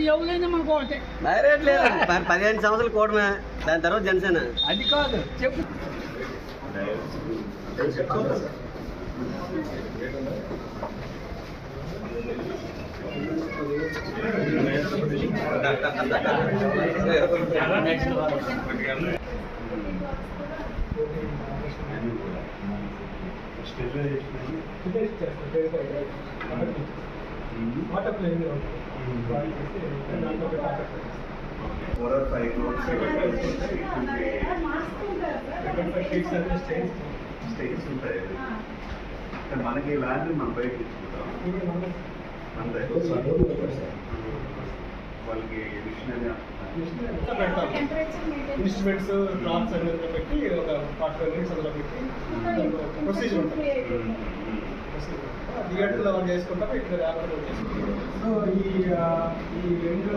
అది ఎవరైనా మనకు ఒకటే. డైరెక్ట్ లేదు 15 సంవత్సరాలు కూడమే, దాని తర్వాత జనసేన. అది కాదు చెప్పు. స్టేట్స్ ఉంటాయి మనకి ల్యాండ్ మనం బయట తీసుకుంటాం వాళ్ళకి ఇన్స్ట్రుమెంట్స్ క్లాత్స్ అన్ని పెట్టి ఒక 45 minutes అందులో పెట్టి ప్రొసీజర్ ఉంటుంది. థియేటర్లో వాళ్ళు చేసుకుంటాం, ఇక్కడ వ్యాపారం చేసుకుంటాం. సో ఈ రెండు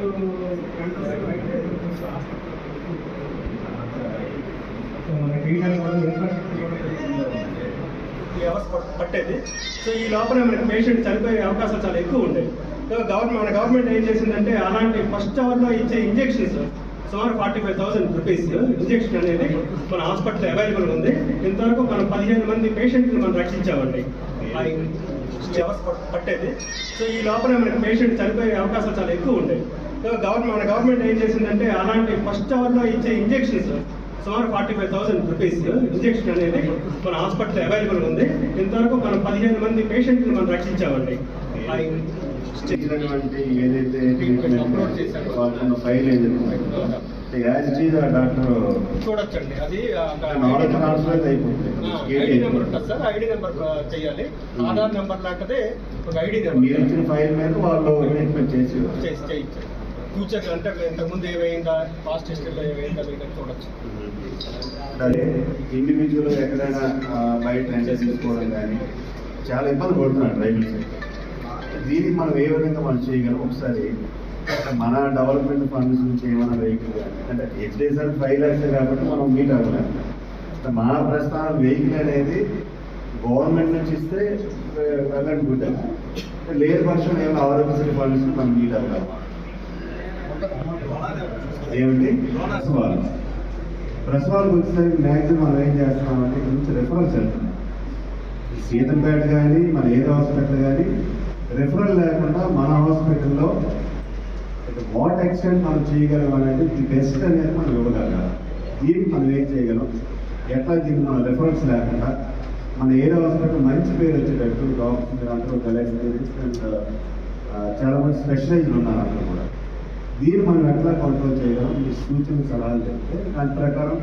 అవర్స్ పట్టేది. సో ఈ లోపల మనకి పేషెంట్ చనిపోయే అవకాశాలు చాలా ఎక్కువ ఉంటాయి. సో మన గవర్నమెంట్ ఏం చేసిందంటే అలాంటి ఫస్ట్ అవర్లో ఇచ్చే ఇంజెక్షన్స్ సుమారు 45,000 రూపీస్ ఇంజెక్షన్ అనేది మన హాస్పిటల్ అవైలబుల్ ఉంది. ఇంతవరకు మనం 15 మంది పేషెంట్ని మనం రక్షించామండి. అవర్స్ పట్టేది. సో ఈ లోపల మనకి పేషెంట్ చనిపోయే అవకాశాలు చాలా ఎక్కువ ఉంటాయి. సో మన గవర్నమెంట్ ఏం చేసిందంటే అలాంటి ఫస్ట్ అవర్లో ఇచ్చే ఇంజెక్షన్స్ సుమారు 45,000 రూపీస్ ఇంజెక్షన్ అనేది మన హాస్పిటల్ అవైలబుల్ ఉంది. ఇంతవరకు మనం 15 మంది పేషెంట్ని మనం రక్షించామండి. ఏదైతే ఫైల్ డాక్టర్ చూడొచ్చండి. అది ఐడి నెంబర్ ఉంటుంది సార్. ఐడి నెంబర్ చేయాలి. ఆధార్ నెంబర్ లాంటిదే ఒక ఐడి నెంబర్ ఫైల్ మీద వాళ్ళు చేసి ఫ్యూచర్ అంటే ఇంతకుముందు ఏమైందా, పాస్ట్ హిస్టరీలో ఏమైందా మీరు చూడొచ్చు. ఇండివిజువల్ ఎక్కడైనా బయట తీసుకోవడం కానీ చాలా ఇబ్బంది పడుతున్నాడు రైతులు. దీనికి మనం ఏ విధంగా మనం చేయగలం ఒకసారి మన డెవలప్మెంట్ ఫండ్స్ నుంచి ఏమైనా వెహికల్ కానీ అంటే ఎడ్యుకేషన్ 5 lakhs కాబట్టి మనం మీట్ అవ్వలేము. మన ప్రస్థానం వెహికల్ అనేది గవర్నమెంట్ నుంచి ఇస్తే వెళ్ళండి గుడ్, లేదు పక్షం ఏమైనా ఆరోగ్యశ్రీ ఫండ్స్ మనం మీట్ అవ్వగలం. ఏమిటి ప్రసవాలకు వచ్చేసరికి మ్యాక్సిమం మనం ఏం చేస్తున్నామంటే కొంచెం రెఫరల్స్ వెళ్తున్నాం. సీతంపేట కానీ మన ఏదో హాస్పిటల్ కానీ రెఫరల్ లేకుండా మన హాస్పిటల్లో వాట్ ఎక్స్టెంట్ మనం చేయగలం అనేది ది బెస్ట్ అనేది మనం ఇవ్వగలగాలి. దీనికి మనం ఏం చేయగలం, ఎట్లా దీనికి మనం రెఫరల్స్ లేకుండా మన ఏదో హాస్పిటల్ మంచి పేరు వచ్చేటట్టు డాక్టర్స్ అందరూ అండ్ చాలా మంది స్పెషలైజ్డ్ ఉన్నారు అందరూ కూడా. దీన్ని మనం ఎట్లా కంట్రోల్ చేయగలం, మీ సూచన సలహాలు చెప్తే దాని ప్రకారం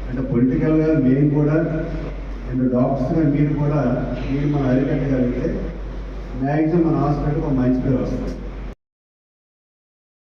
అంటే పొలిటికల్గా మేము కూడా అండ్ డాక్టర్స్గా మీరు మనం అరికట్టగలిగితే మ్యాక్సిమం మన హాస్పిటల్కి ఒక మంచి పేరు వస్తుంది.